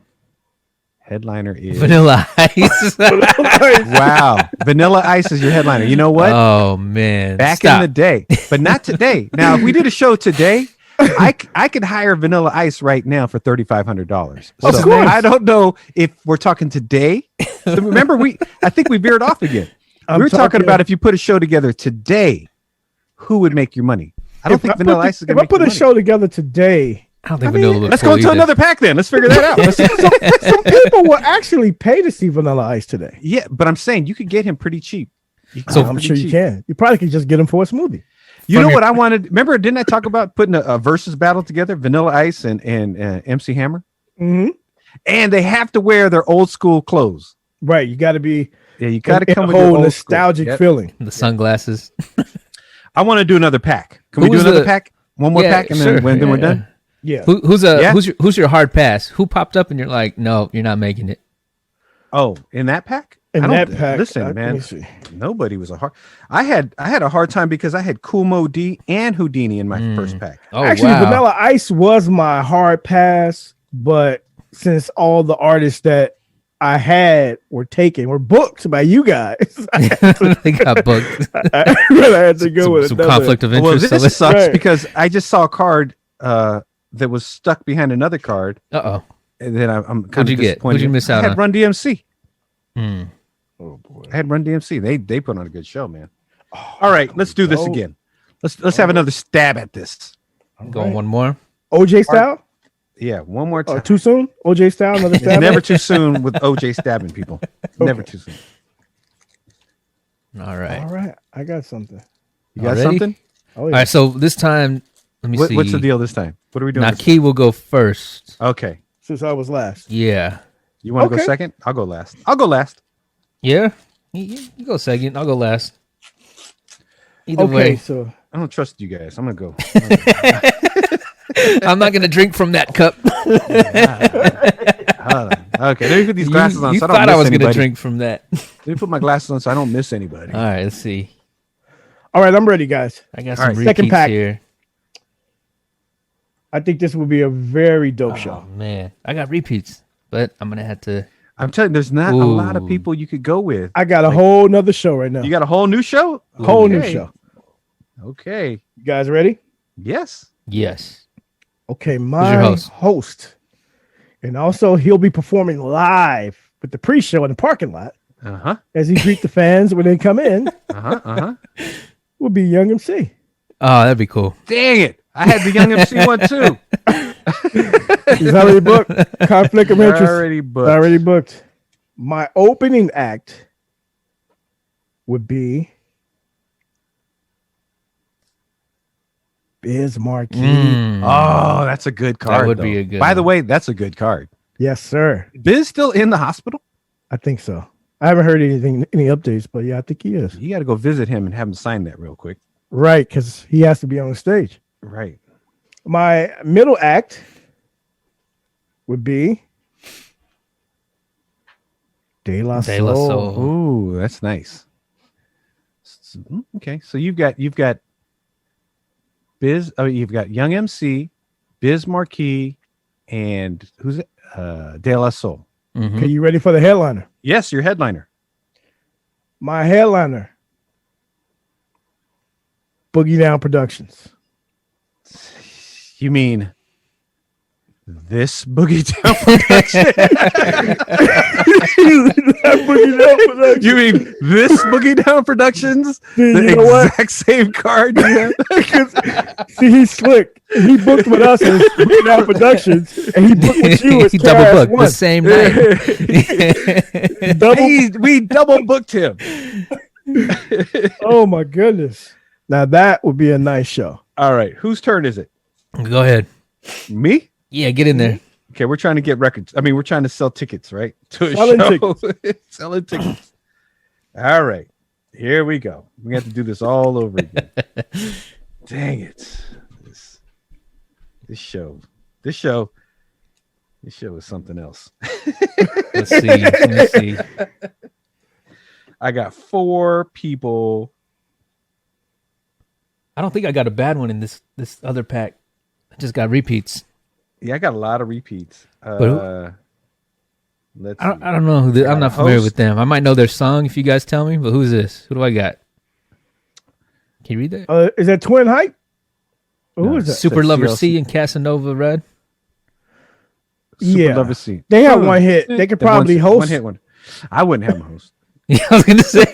Headliner is Vanilla Ice. wow. Vanilla Ice is your headliner. You know what? Oh man. Back Stop. in the day, but not today. Now, if we did a show today, I could hire Vanilla Ice right now for $3,500. Of So course. I don't know if we're talking today. So remember, I think we veered off again. I'm We were talking about if you put a show together today, who would make your money? I don't think Vanilla Ice is going If to I make put your a money. show together today, I don't think Vanilla would Let's pull go into either. another pack then. Let's figure that out. some people will actually pay to see Vanilla Ice today. Yeah, but I'm saying you could get him pretty cheap. So I'm sure you can. You probably could just get him for a smoothie. You know what I wanted? Remember, didn't I talk about putting a versus battle together? Vanilla Ice and MC Hammer, Mm-hmm. and they have to wear their old school clothes. Right. You got to be Yeah, you got to in come a with your whole old nostalgic school. Yep. feeling. The sunglasses. I want to do another pack. Can we Who do was another the- pack? One more Yeah, pack, and sure. then we're Yeah. done. Yeah. Yeah. Who's your hard pass? Who popped up and you're like, no, you're not making it. Oh, in that pack? In I that don't- pack, Listen, let me man. see. Nobody was a hard. I had a hard time because I had Kool Mo D and Houdini in my first pack. Oh Actually, wow. Vanilla Ice was my hard pass, but since all the artists that I had were booked by you guys, They got booked. I really had to go with Some another. conflict of Well, interest. this sucks Right. because I just saw a card that was stuck behind another card, Uh-oh. and then I'm kind What'd you of get? disappointed. What'd you miss out I had on? Run DMC. Hmm. Oh boy. I had Run DMC. They put on a good show, man. All right, let's do this dope. again. Let's have another stab at this. Going one more. OJ style? Yeah, one more Oh, time. too soon? OJ style? Another It's stab? never too soon with OJ stabbing people. Never too soon. All right. All right. I got something. You got Already? something? Oh, All yeah. right. So this time, let me see. What's the deal this time? What are we doing? this Naki will go first. time? Okay. Since I was last. Yeah. You want to Okay. go second? I'll go last. I'll go last. Yeah. You go second. I'll go last. Either Okay, way, so I don't trust you guys. I'm gonna go. I'm not gonna drink from that cup. Okay, let me put these glasses on You so I don't thought miss I was anybody. gonna drink from that. Let me put my glasses on so I don't miss anybody. All right. Let's see. all right, I'm ready, guys. I got All some right, repeats second pack. here. I think this will be a very dope Oh show. man, I got repeats, but I'm gonna have to. I'm telling you, there's not a lot of Ooh. people you could go with. I got a whole nother show right now. You got a whole new show? whole new Okay. show. Okay. You guys ready? Yes. Yes. Okay, your my host? host. And also he'll be performing live with the pre-show in the parking lot Uh-huh. as he greet the fans when they come in. Uh-huh. Uh-huh. Will be Young MC. Oh, that'd be cool. Dang it. I had the Young MC one too. He's already booked. Conflict of interest. Already booked. Already booked. My opening act would be Biz Markie. Mm. Oh, that's a good card. would be though. a good By the one. way, that's a good card. Yes, sir. Biz still in the hospital? I think so. I haven't heard any updates, but yeah, I think he is. You got to go visit him and have him sign that real quick. Right, because he has to be on the stage. Right. My middle act would be De La De La Soul. Soul. Ooh, that's nice. Okay, so you've got Biz. Oh, you've got Young MC, Biz Markie, and who's it? De La Soul. Mhm. Okay, you ready for the headliner? Yes, your headliner. My headliner, Boogie Down Productions. You mean this Boogie Down production? Boogie Down Productions. You mean this Boogie Down Productions? See, The you know what? exact same card you have? See, he's slick. He booked with us as Boogie Down Productions, and he booked with you as He double KRS booked One. the same night. Double. We double booked him. Oh my goodness. Now that would be a nice show. All right, whose turn is it? Go ahead. Me? Yeah, get in there. Okay, we're trying to get records. I mean, we're trying to sell tickets, right? To a Selling show. Selling tickets. All right, here we go. We have to do this all over again. Dang it! This show is something else. Let's see. Let me see. I got 4 people. I don't think I got a bad one in this other pack. I just got repeats. Yeah, I got a lot of repeats. But Let's. I don't know who. I'm not familiar with them. I might know their song if you guys tell me. But who's this? Who do I got? Can you read that? Is that Twin Hype? Who is that? Super Lover CLC. C and Casanova Red. Yeah. Lover C. They have one hit. They could probably host. One hit one. I wouldn't have a host. Yeah, I was gonna say.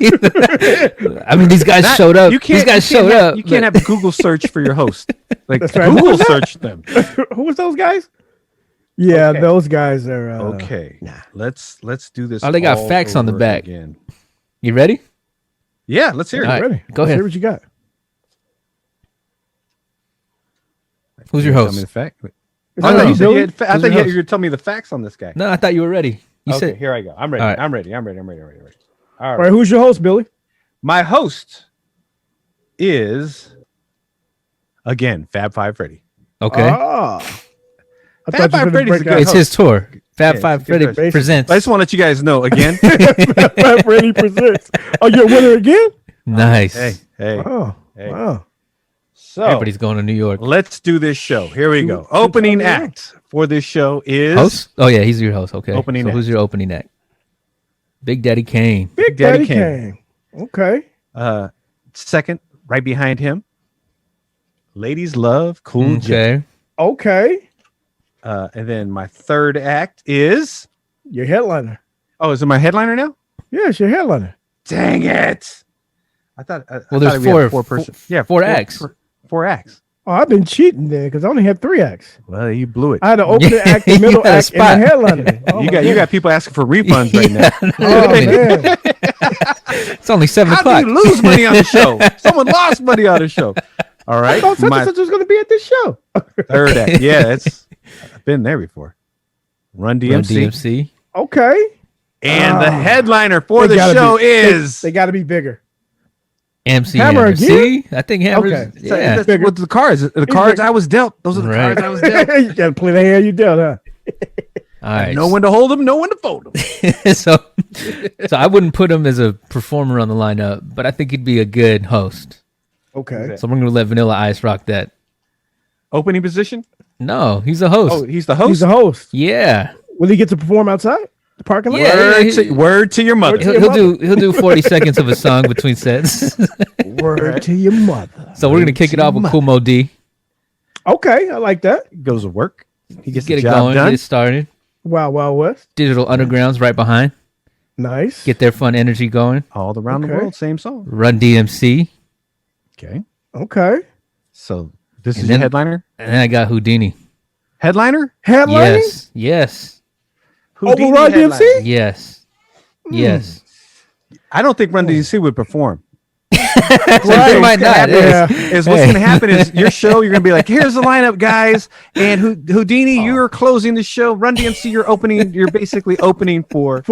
I mean, these guys showed up. These guys showed up. You can't have a Google search for your host. Like That's right. Google search them. Who was those guys? Yeah, Okay. those guys are. Okay. Let's do this. Oh, they got all facts on the over back. again. You ready? Yeah, let's hear it. All right. Ready? Go Let's ahead. hear what you got. Who's your Tell me the host? fact. Is I that thought you, you said Billy? you had I Who's thought your you host? were telling me the facts on this guy. No, I thought you were ready. You Okay, said here I go. I'm ready. All right. I'm ready. All right. All right, who's your host, Billy? My host is again Fab Five Freddy. okay. Ah. I Fab thought you Five were Freddy's break a down good It's his tour. Fab Yeah, Five it's a good Freddy choice. presents. I just want to let you guys know again. Fab Freddy presents. Oh, you're a winner again? Nice. hey. Oh, Hey. wow. So Everybody's going to New York. let's do this show. Here we go. Opening act for this show is Host? Oh yeah, he's your host. Okay. Opening so who's act. your opening act? Big Daddy Kane. Big Daddy Daddy Kane. Okay. Second, right behind him. Ladies Love Cool J. Okay. Okay. And then my third act is Your headliner. is it my headliner now? Yeah, it's your headliner. Dang it! I thought. Well, there's we had four person. Yeah, four acts. Four acts. Oh, I've been cheating there because I only had 3 acts. Well, you blew it. I had an opening Yeah, act, the you middle had a act, and spot. the headliner. Oh, you my got goodness. people asking for refunds right now. Oh, man. It's only 7 How o'clock. do you lose money on the show? Someone lost money on the show. All I right, thought such my and such was going to be at this show. third act. Yeah, I've been there before. Run Run DMC. DMC. Okay. And the Ah. headliner for They the gotta show be- is They got to be bigger. MC Hammer Hammer. again? See? I think Hammer's. Okay. Yeah. that's what the cards. The cards I was dealt. Those are the Right. cards I was dealt. You got to play the hand you dealt, huh? All right. Know when to hold them, know when to fold them. so I wouldn't put him as a performer on the lineup, but I think he'd be a good host. Okay. So I'm going to let Vanilla Ice rock that. Opening position. No, he's a host. Oh, he's the host. He's the host. Yeah. Will he get to perform outside the parking lot? Yeah. Word to your mother. He'll do 40 seconds of a song between sets. Word to your mother. So we're going to kick it off with Cool Mo D. Okay, I like that. Goes to work. He gets Get the it job going, done. get it started. Wow, Wild West. Digital Underground's right behind. Nice. Get their fun energy going. All around the Okay. world, same song. Run DMC. Okay. Okay. So this And is then- your headliner. And then I got Houdini. Headliner. Headlining? Yes. Yes. Houdini Run headliner. DMC? Yes. Yes. I don't think Run DMC would perform. They might not. Yeah. Is what's going to happen is your show. You're going to be like, here's the lineup, guys, and Houdini, you're closing the show. Run DMC, you're opening. You're basically opening for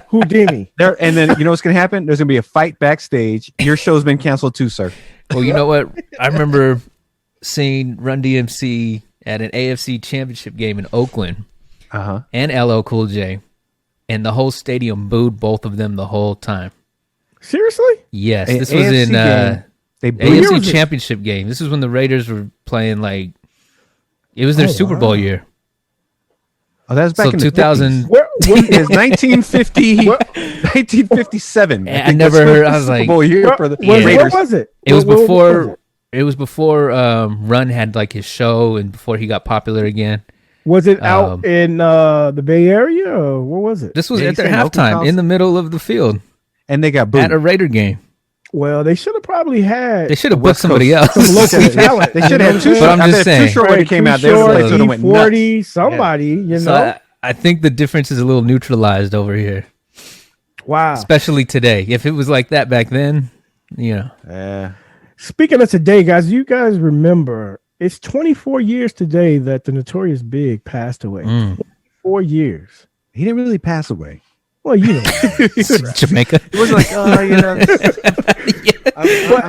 Houdini. there. And then you know what's going to happen? There's going to be a fight backstage. Your show's been canceled too, sir. Well, you know what? I remember seeing Run DMC at an AFC championship game in Oakland and LL Cool J, and the whole stadium booed both of them the whole time. Seriously? Yes, A- this was AFC in game. They booed year AFC was it? championship game. This was when the Raiders were playing like it was their Super Bowl year. Oh, that was back So in 2000. Where, Is 1950, 1957. I think never that's heard- the I was like- Super Bowl year where, for the where Raiders. was it? It was Where before. was it? It was before Run had like his show and before he got popular again. Was it out in the Bay Area or where was it? This was Yeah, at you their said Oakland halftime House? in the middle of the field And they got booed. at a Raider game. Well, they should have probably had They should have booked West somebody Coast. else. some local talent. They should have two. But I'm I just bet saying. Too Short when it came out, they Short, would have went nuts. E40, somebody, you So know. I think the difference is a little neutralized over here, Wow. especially today. If it was like that back then, Yeah. Speaking of today, guys, you guys remember it's 24 years today that the Notorious Big passed away. 24 years. He didn't really pass away. Well, you know, Jamaica. It was like, oh, you know,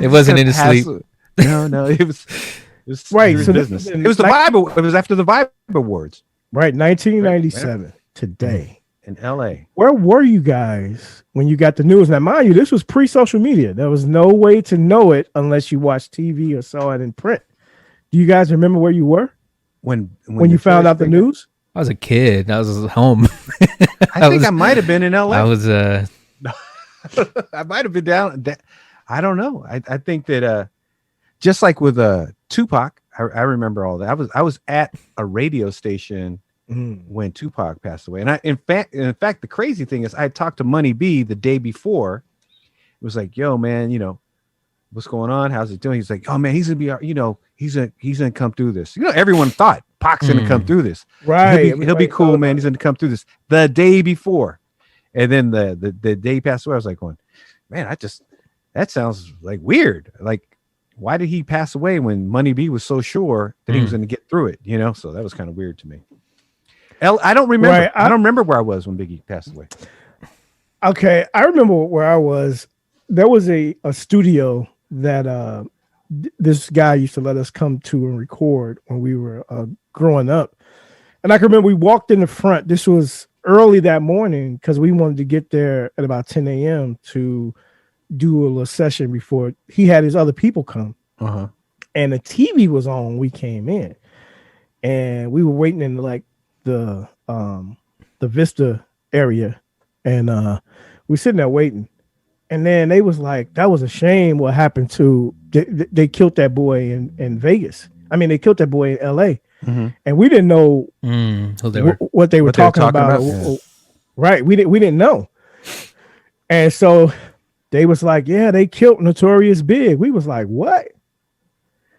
It wasn't in his sleep. No, it was right. So business. It was the Vibe. It was after the Vibe Awards. Right, 1997. Right. Today in L.A. Where were you guys when you got the news? Now, mind you, this was pre-social media. There was no way to know it unless you watched TV or saw it in print. Do you guys remember where you were when you found out the news? I was a kid. I was home. I think I might have been in LA. I was I might have been down. I don't know. I think that just like with Tupac, I remember all that. I was at a radio station when Tupac passed away. And in fact, the crazy thing is I talked to Money B the day before. It was like, yo, man, you know, what's going on? How's it doing? He's like, oh man, he's gonna be, you know, he's gonna come through this. You know, everyone thought Pac's gonna come through this. Right. He'll be cool, man. He's gonna come through this the day before. And then the day he passed away, I was like going, man, that sounds like weird. Like, why did he pass away when Money B was so sure that he was gonna get through it? You know, so that was kind of weird to me. I don't remember. Right. I don't remember where I was when Biggie passed away. Okay, I remember where I was. There was a studio that this guy used to let us come to and record when we were growing up. And I can remember we walked in the front. This was early that morning because we wanted to get there at about 10 a.m. to do a little session before he had his other people come. Uh-huh. And the TV was on when we came in. And we were waiting in like the Vista area. And we were sitting there waiting. And then they was like, that was a shame what happened to, they killed that boy in Vegas. I mean, they killed that boy in LA. Mm-hmm. And we didn't know what they were talking about. Yeah. Right. We didn't know. And so they was like, yeah, they killed Notorious Big. We was like, what?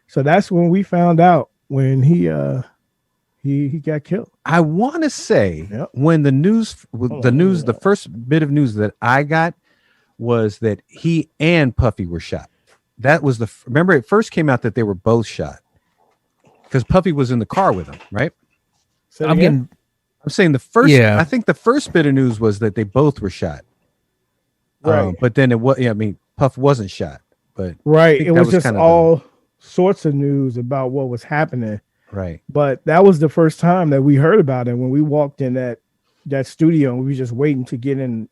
So that's when we found out when he got killed. I want to say when the first bit of news that I got was that he and Puffy were shot. That was remember it first came out that they were both shot because Puffy was in the car with him, right? I'm saying the first. Yeah. I think the first bit of news was that they both were shot. Right. But then it was. Yeah, I mean, Puff wasn't shot, but right. It was just all sorts of news about what was happening. Right. But that was the first time that we heard about it when we walked in that studio and we were just waiting to get in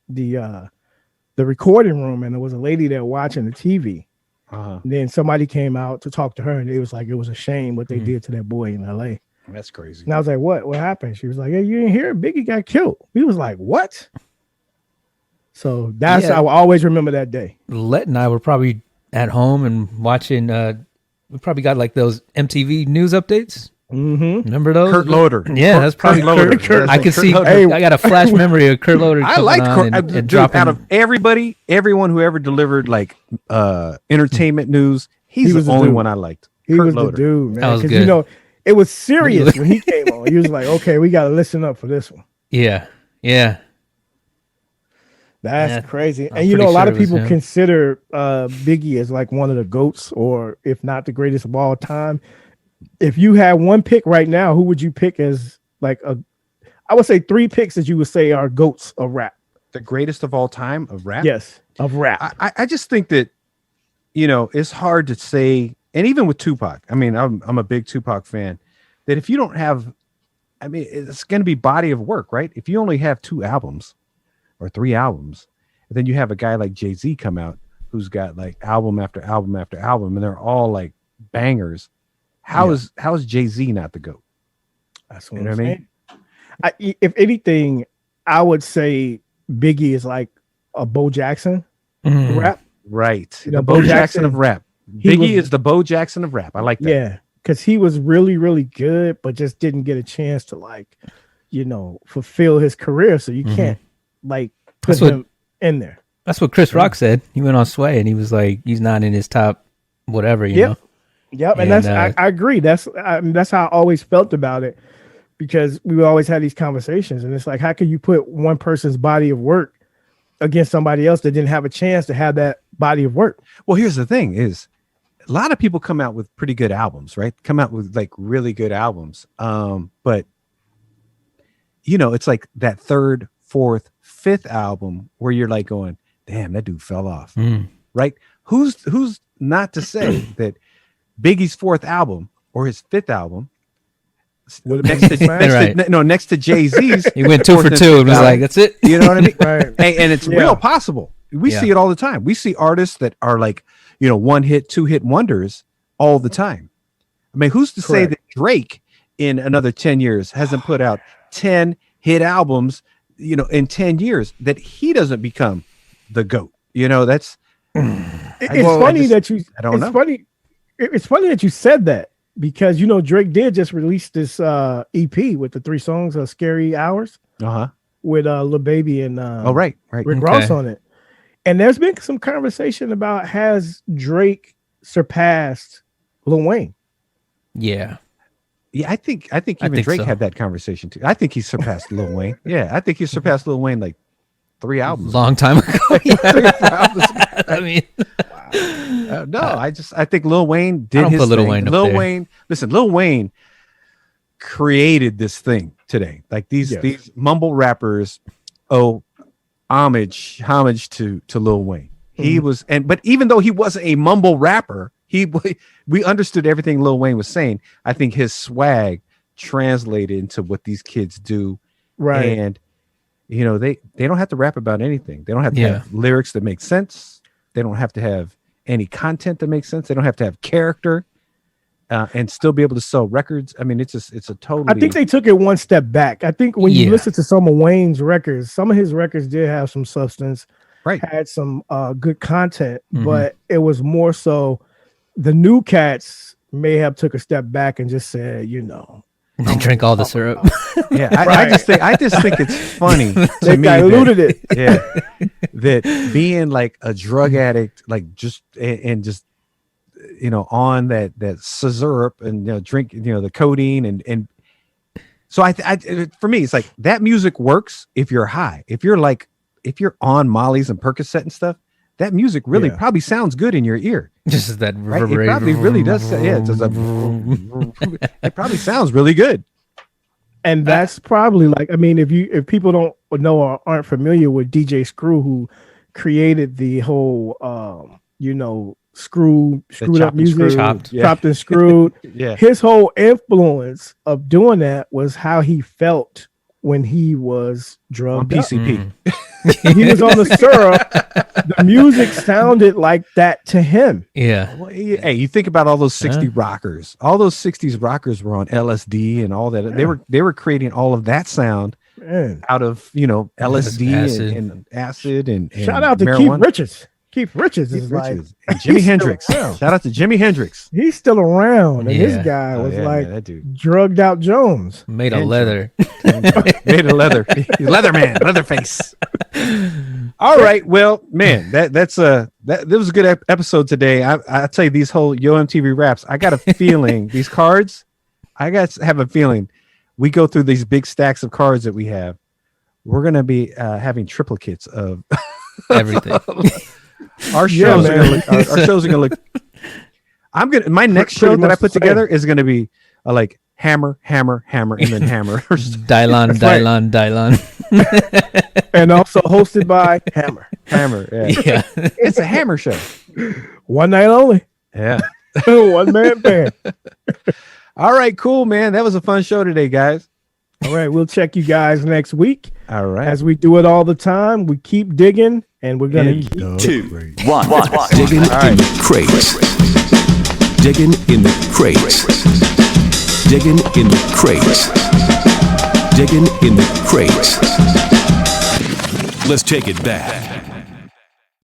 the recording room, and there was a lady there watching the TV. And then somebody came out to talk to her, and it was like it was a shame what they did to that boy in LA. That's crazy. And I was like, what happened? She was like, hey, you didn't hear Biggie got killed. We was like, what? So that's I will always remember that day. Let and I were probably at home and watching we probably got like those MTV news updates. Mm-hmm. Remember those? Kurt Loder. Yeah, that's probably Kurt. I can see. Hey, I got a flash memory of Kurt Loder. I like Kurt. Dropping out of everyone who ever delivered like entertainment news, he was the only one I liked. He was the dude, man. That was good. You know, it was serious when he came on. He was like, "Okay, we got to listen up for this one." Yeah. That's crazy. And you know, a lot of people consider Biggie as like one of the GOATs, or if not the greatest of all time. If you had one pick right now, who would you pick as like I would say 3 picks that you would say are GOATs of rap? The greatest of all time of rap? Yes, of rap. I just think that, you know, it's hard to say, and even with Tupac, I mean, I'm a big Tupac fan, that if you don't have, I mean, it's going to be body of work, right? If you only have 2 albums or 3 albums, and then you have a guy like Jay-Z come out who's got like album after album after album, and they're all like bangers. How is Jay-Z not the GOAT? That's what I'm saying. If anything, I would say Biggie is like a Bo Jackson of rap. Right. You know, the Bo Jackson of rap. Biggie is the Bo Jackson of rap. I like that. Yeah, because he was really, really good, but just didn't get a chance to like, you know, fulfill his career. So you can't like put him in there. That's what Chris Rock said. He went on Sway and he was like, he's not in his top whatever, you know? Yep, and that's I agree. That's how I always felt about it, because we always had these conversations, and it's like, how can you put one person's body of work against somebody else that didn't have a chance to have that body of work. Well, here's the thing: is a lot of people come out with pretty good albums, right? Come out with like really good albums, but you know, it's like that third, fourth, fifth album where you're like going, "Damn, that dude fell off." Right? Who's not to say that Biggie's fourth album or his fifth album next to Jay-Z's, he went 2 for 2 and was like, "That's it." You know what I mean? Right. And it's real possible. We see it all the time. We see artists that are like, you know, 1-hit, 2-hit wonders all the time. I mean, who's to say that Drake in another 10 years hasn't put out 10 hit albums, you know, in 10 years, that he doesn't become the GOAT? You know, that's It's funny that you said that, because you know Drake did just release this EP with the 3 songs of Scary Hours with Lil Baby and right. Rick Ross on it. And there's been some conversation about, has Drake surpassed Lil Wayne? Yeah, I think even Drake had that conversation too. I think he surpassed Lil Wayne. Yeah, I think he surpassed Lil Wayne like 3 albums. Long time ago. I mean, no, I think Lil Wayne did his thing. Lil Wayne created this thing today. Like these mumble rappers owe homage to Lil Wayne. He was, but even though he wasn't a mumble rapper, we understood everything Lil Wayne was saying. I think his swag translated into what these kids do. Right. And you know, they don't have to rap about anything. They don't have to have lyrics that make sense. They don't have to have any content that makes sense. They don't have to have character, and still be able to sell records. I mean, it's a totally. I think they took it one step back. I think when you listen to some of Wayne's records, some of his records did have some substance, had some good content, but it was more so the new cats may have took a step back and just said, you know, they drink all the syrup. I just think it's funny to they me diluted it. Yeah, that being like a drug addict, like just you know, on that syrup and, you know, drink, you know, the codeine and so I for me it's like that music works if you're high. If you're on Molly's and Percocet and stuff, that music really probably sounds good in your ear. Just that reverberate. It probably really does. It probably sounds really good. And that's probably like, I mean, if people don't know or aren't familiar with DJ Screw, who created the whole you know, screwed up music, chopped and screwed. His whole influence of doing that was how he felt when he was drugged on PCP. He was on the syrup. The music sounded like that to him. Yeah. Well, hey, you think about all those 60s rockers. All those 60s rockers were on LSD and all that. Yeah. They were creating all of that sound out of, you know, LSD and acid and shout out to marijuana. Keith Richards. Keith Richards is like, and Jimi Hendrix. Shout out to Jimi Hendrix. He's still around, and this guy was that dude. Drugged out Jones. Made of leather. Made of leather. He's Leatherman, Leatherface. All right, well, man, that was a good episode today. I tell you, these whole Yo MTV Raps, I got a feeling these cards. I have a feeling we go through these big stacks of cards that we have. We're gonna be having triplicates of everything. Our shows are gonna look. My next show that I put together is gonna be like hammer, hammer, hammer, and then hammer. Dylon. And also hosted by Hammer. Yeah. It's a Hammer show. One night only. Yeah. One man band. All right, cool, man. That was a fun show today, guys. All right, we'll check you guys next week. All right. As we do it all the time, we keep digging, and we're going to keep 2, 1. Digging in the crates. Digging in the crates. Digging in the crates. Digging in the crates. Let's take it back.